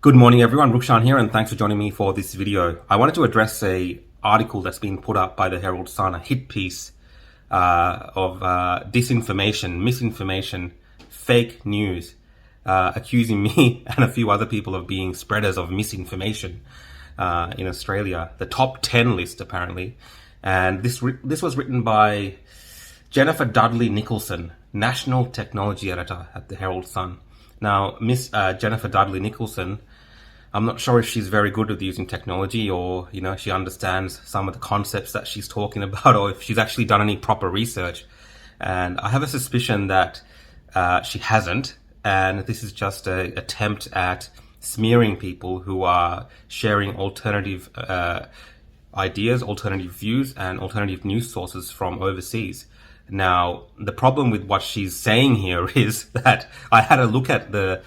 Good morning everyone, Rukshan here and thanks for joining me for this video. I wanted to address a article that's been put up by the Herald Sun, a hit piece of disinformation, misinformation, fake news, accusing me and a few other people of being spreaders of misinformation in Australia. The top 10 list apparently. And this was written by Jennifer Dudley Nicholson, National Technology Editor at the Herald Sun. Now, Miss Jennifer Dudley Nicholson, I'm not sure if she's very good with using technology or, she understands some of the concepts that she's talking about or if she's actually done any proper research. And I have a suspicion that she hasn't. And this is just an attempt at smearing people who are sharing alternative ideas, alternative views, and alternative news sources from overseas. Now, the problem with what she's saying here is that I had a look at the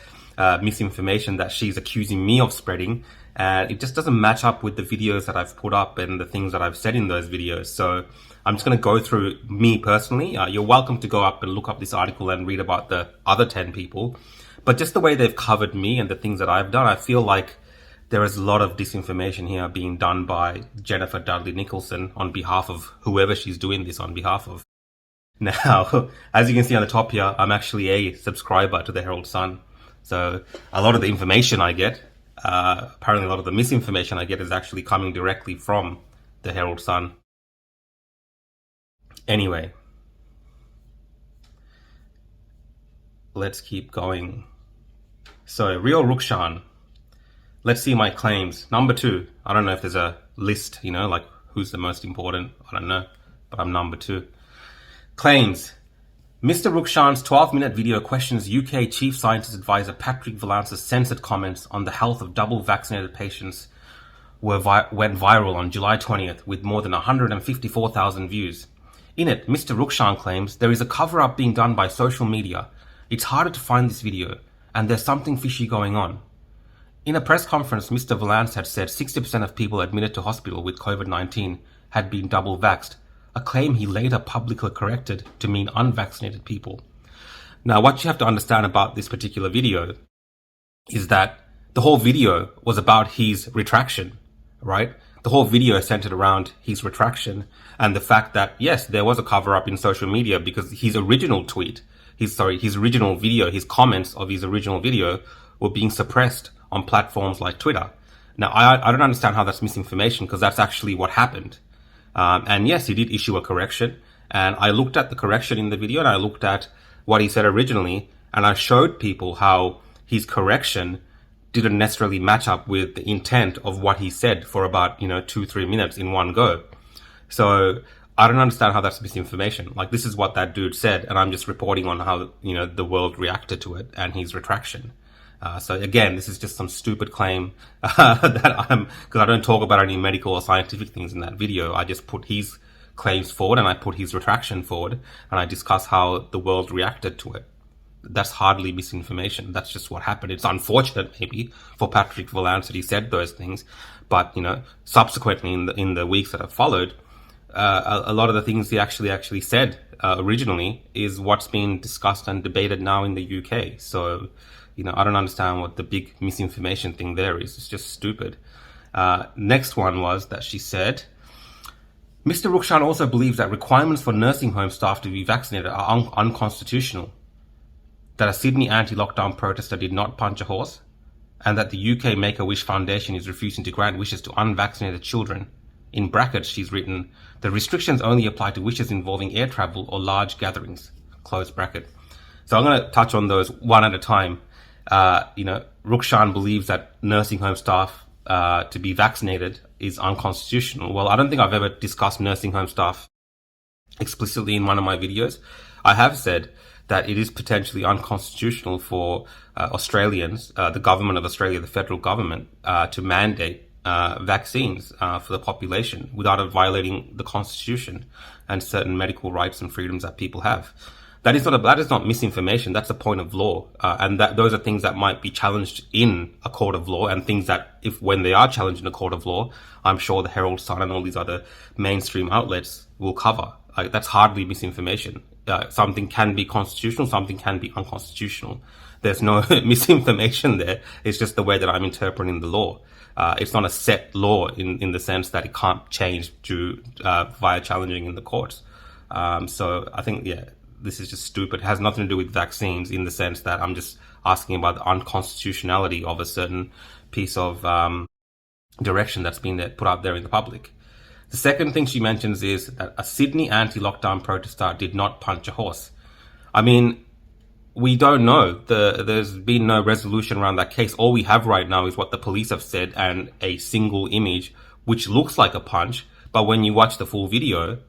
misinformation that she's accusing me of spreading, and it just doesn't match up with the videos that I've put up and the things that I've said in those videos. So I'm just going to go through me personally. You're welcome to go up and look up this article and read about the other 10 people. But just the way they've covered me and the things that I've done, I feel like there is a lot of disinformation here being done by Jennifer Dudley Nicholson on behalf of whoever she's doing this on behalf of. Now, as you can see on the top here, I'm actually a subscriber to the Herald Sun. So a lot of the information I get, apparently a lot of the misinformation I get is actually coming directly from the Herald Sun. Anyway, let's keep going. So, Real Rukshan. Let's see my claims. Number 2. I don't know if there's a list, like who's the most important. I don't know, but I'm number 2. Claims. Mr. Rukshan's 12-minute video questions UK Chief Scientist Advisor Patrick Vallance's censored comments on the health of double-vaccinated patients went viral on July 20th with more than 154,000 views. In it, Mr. Rukshan claims there is a cover-up being done by social media. It's harder to find this video, and there's something fishy going on. In a press conference, Mr. Vallance had said 60% of people admitted to hospital with COVID-19 had been double-vaxxed, a claim he later publicly corrected to mean unvaccinated people. Now, what you have to understand about this particular video is that the whole video was about his retraction, right? The whole video centered around his retraction and the fact that, yes, there was a cover-up in social media because his original tweet, his original video, his comments of his original video were being suppressed on platforms like Twitter. Now, I don't understand how that's misinformation because that's actually what happened. And yes, he did issue a correction, and I looked at the correction in the video and I looked at what he said originally, and I showed people how his correction didn't necessarily match up with the intent of what he said for about, 2-3 minutes in one go. So I don't understand how that's misinformation. Like, this is what that dude said, and I'm just reporting on how, the world reacted to it and his retraction. So again, this is just some stupid claim because I don't talk about any medical or scientific things in that video. I just put his claims forward and I put his retraction forward and I discuss how the world reacted to it. That's hardly misinformation. That's just what happened. It's unfortunate maybe for Patrick Vallance that he said those things, but subsequently in the weeks that have followed, a lot of the things he actually said originally is what's been discussed and debated now in the UK. So I don't understand what the big misinformation thing there is. It's just stupid. Next one was that she said, Mr. Rukshan also believes that requirements for nursing home staff to be vaccinated are unconstitutional, that a Sydney anti-lockdown protester did not punch a horse, and that the UK Make-A-Wish Foundation is refusing to grant wishes to unvaccinated children. In brackets, she's written, the restrictions only apply to wishes involving air travel or large gatherings, close bracket. So I'm going to touch on those one at a time. Rukshan believes that nursing home staff to be vaccinated is unconstitutional. Well, I don't think I've ever discussed nursing home staff explicitly in one of my videos. I have said that it is potentially unconstitutional for Australians, the government of Australia, the federal government, to mandate vaccines for the population without violating the Constitution and certain medical rights and freedoms that people have. That is not misinformation. That's a point of law, and those are things that might be challenged in a court of law, and things that, when they are challenged in a court of law, I'm sure the Herald Sun and all these other mainstream outlets will cover. That's hardly misinformation. Something can be constitutional, something can be unconstitutional. There's no misinformation there. It's just the way that I'm interpreting the law. It's not a set law in the sense that it can't change via challenging in the courts. So I think, yeah, this is just stupid. It has nothing to do with vaccines in the sense that I'm just asking about the unconstitutionality of a certain piece of direction that's been put out there in the public. The second thing she mentions is that a Sydney anti-lockdown protester did not punch a horse. I mean, we don't know. There's been no resolution around that case. All we have right now is what the police have said and a single image, which looks like a punch. But when you watch the full video,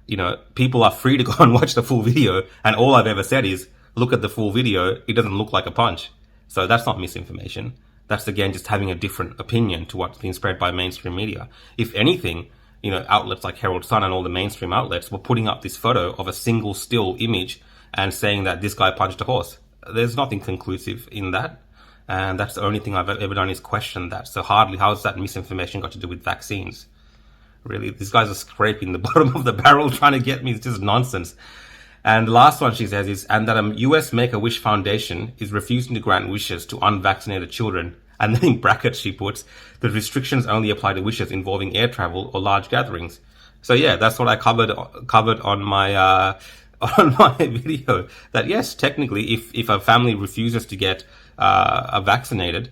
you know, people are free to go and watch the full video. And all I've ever said is, look at the full video. It doesn't look like a punch. So that's not misinformation. That's, again, just having a different opinion to what's been spread by mainstream media. If anything, you know, outlets like Herald Sun and all the mainstream outlets were putting up this photo of a single still image and saying that this guy punched a horse. There's nothing conclusive in that. And that's the only thing I've ever done is question that. So how's that misinformation got to do with vaccines? Really, these guys are scraping the bottom of the barrel trying to get me. It's just nonsense. And the last one she says is, and that a US Make-A-Wish Foundation is refusing to grant wishes to unvaccinated children. And then in brackets she puts, the restrictions only apply to wishes involving air travel or large gatherings. So yeah, that's what I covered on my video. That yes, technically, if a family refuses to get vaccinated,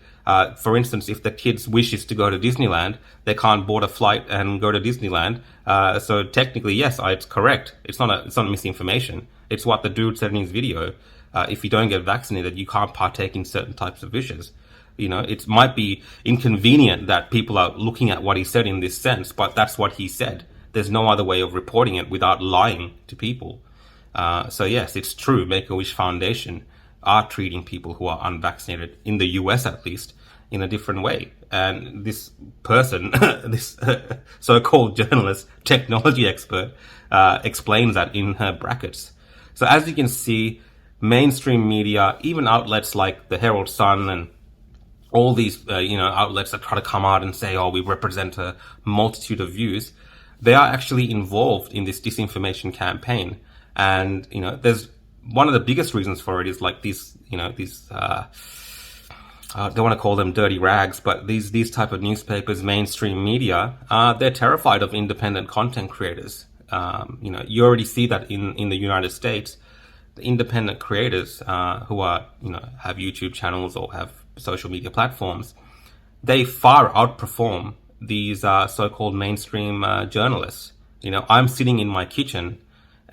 for instance, if the kid's wish is to go to Disneyland, they can't board a flight and go to Disneyland. So technically, yes, it's correct. It's not misinformation. It's what the dude said in his video. If you don't get vaccinated, you can't partake in certain types of wishes. You know, it might be inconvenient that people are looking at what he said in this sense, but that's what he said. There's no other way of reporting it without lying to people. So yes, it's true. Make-A-Wish Foundation are treating people who are unvaccinated, in the US at least, in a different way. And this person, this so-called journalist, technology expert, explains that in her brackets. So as you can see, mainstream media, even outlets like the Herald Sun and all these, outlets that try to come out and say, oh, we represent a multitude of views, they are actually involved in this disinformation campaign. And, you know, there's one of the biggest reasons for it is like these, I don't want to call them dirty rags, but these type of newspapers, mainstream media, they're terrified of independent content creators. You already see that in the United States, the independent creators, who are, have YouTube channels or have social media platforms, they far outperform these, so-called mainstream, journalists. You know, I'm sitting in my kitchen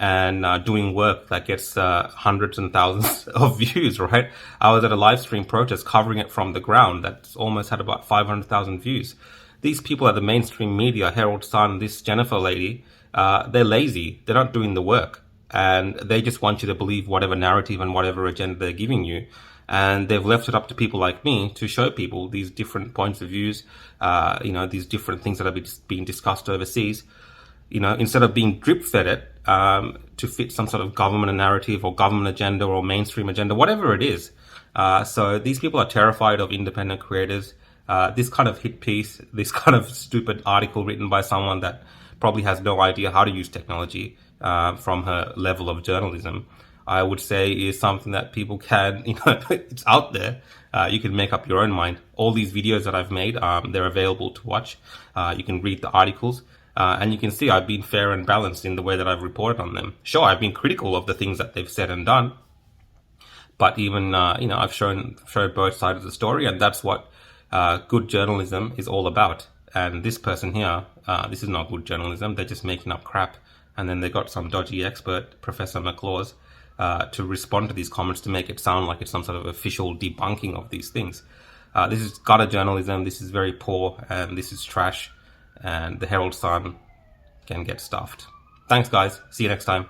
and doing work that gets hundreds and thousands of views, right? I was at a live stream protest covering it from the ground that's almost had about 500,000 views. These people at the mainstream media, Herald Sun, this Jennifer lady, they're lazy. They're not doing the work. And they just want you to believe whatever narrative and whatever agenda they're giving you. And they've left it up to people like me to show people these different points of views, these different things that are being discussed overseas. You know, instead of being drip fed it to fit some sort of government narrative or government agenda or mainstream agenda, whatever it is. So these people are terrified of independent creators. This kind of hit piece, this kind of stupid article written by someone that probably has no idea how to use technology from her level of journalism, I would say is something that people can, it's out there. You can make up your own mind. All these videos that I've made, they're available to watch. You can read the articles. And you can see I've been fair and balanced in the way that I've reported on them. Sure, I've been critical of the things that they've said and done. But even, I've shown both sides of the story. And that's what good journalism is all about. And this person here, this is not good journalism. They're just making up crap. And then they got some dodgy expert, Professor McLaws, to respond to these comments to make it sound like it's some sort of official debunking of these things. This is gutter journalism. This is very poor. And this is trash. And the Herald Sun can get stuffed. Thanks, guys. See you next time.